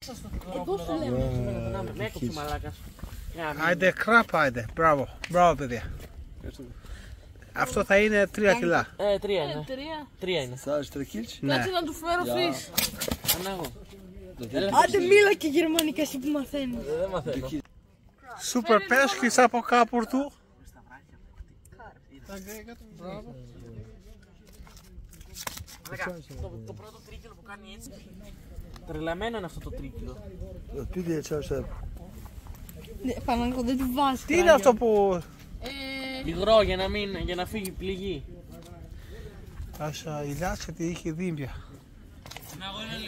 Εδώ σου λέμε. Με έκοψε μαλάκας. Άιντε κράπα, άιντε. Μπράβο, μπράβο παιδιά. Αυτό θα είναι 3 κιλά. 3 είναι. 3 είναι. Θα είσαι 3 κιλς. Κάτσε να του φέρω φρύς. Ανάγω. Άντε μίλα και γερμανικά εσύ που μαθαίνεις. Δεν μαθαίνω. Σούπερ πέσχεις από κάπου του. Το πρώτο τρίκυλο που κάνει έτσι. Τρελαμένο είναι αυτό το τρίκυλο. Τι διατσάσα. Παναγό δεν του βάζει. Τι είναι αυτό που... Υγρό για να φύγει πληγή. Άσα ηλιάσια τι είχε δίμπια.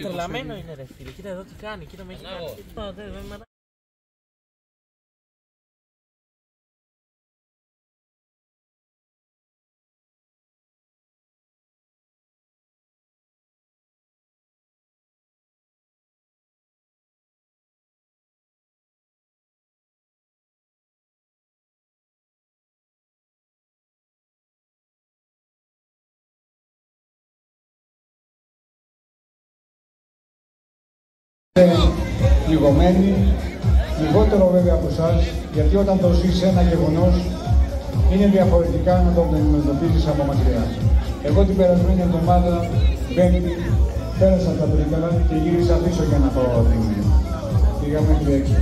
Τρελαμένο είναι ρε φίλε. Κοίτα εδώ τι κάνει. Κοίτα με έχει κάνει. Πληγωμένοι, λιγότερο βέβαια από εσάς, γιατί όταν το ζεις ένα γεγονός είναι διαφορετικά να το αντιμετωπίζεις από μακριά. Εγώ την περασμένη εβδομάδα, Πέμπτη, πέρασα τα Τρίκαλα και γύρισα πίσω για να πάω πήγα μέχρι έξω.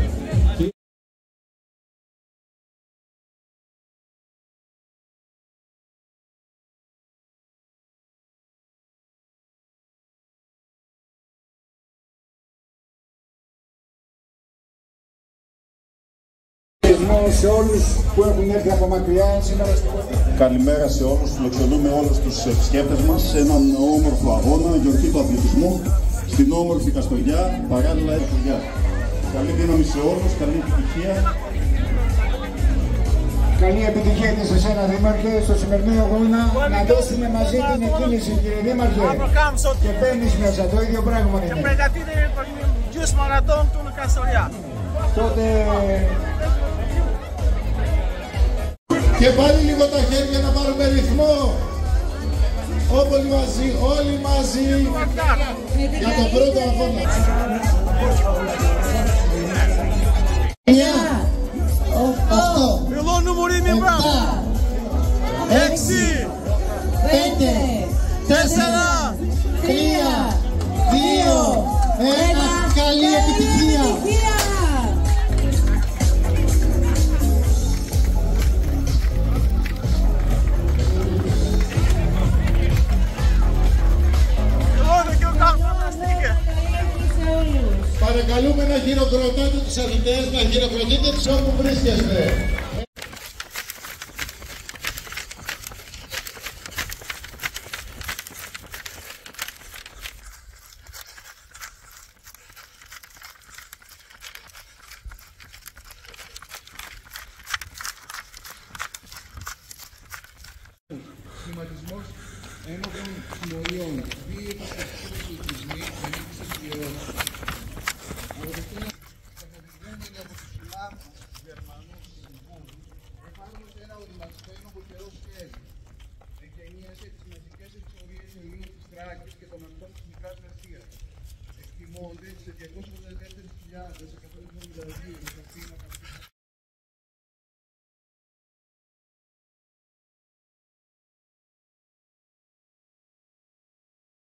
Σε όλους που έχουν έρθει από μακριά σήμερα. Καλημέρα σε όλους. Φιλοξενούμε όλους τους επισκέπτες μας σε έναν όμορφο αγώνα, γιορτή του αθλητισμού, στην όμορφη Καστοριά, παράλληλα Ερχογιά. Καλή δύναμη σε όλους, καλή επιτυχία. Καλή επιτυχία και σε εσένα Δήμαρχε, στο σημερινό αγώνα να δώσουμε μαζί την εκκίνηση κύριε Δήμαρχε και παίρνεις μέσα, το ίδιο πράγμα είναι. Και πregătire pentru Just Marathon του Καστοριά. Τότε... Και πάλι λίγο τα χέρια να πάρουμε ρυθμό. Όλοι μαζί για τον πρώτο αγώνα. 8. Δηλώνω μωρή με μπράβο. 6. 5. 4. 3. 2. 1. Καλή επιτυχία. Παρακαλούμε να χειροκροτάτε τους αθλητές, να χειροκροτείτε τους όπου βρίσκεστε. Σχηματισμός ένοπλων συμμοριών. Δύο επιστημονικοί πληθυσμοί ανήκουν στις ιερώσεις. Από το 1941 από τους Σουλάμους, τους Γερμανούς, τους Συμβούλους, εφάρμοσε ένα οδηματικό ένοπο καιρός σχέδιο. Εγκαινίασε τις μαζικές εξορίες Ελλήνων της Θράκης και των ακτών της Μικράς Μεσσίας. Εκτιμώνται σε 284.172 με Αθήνα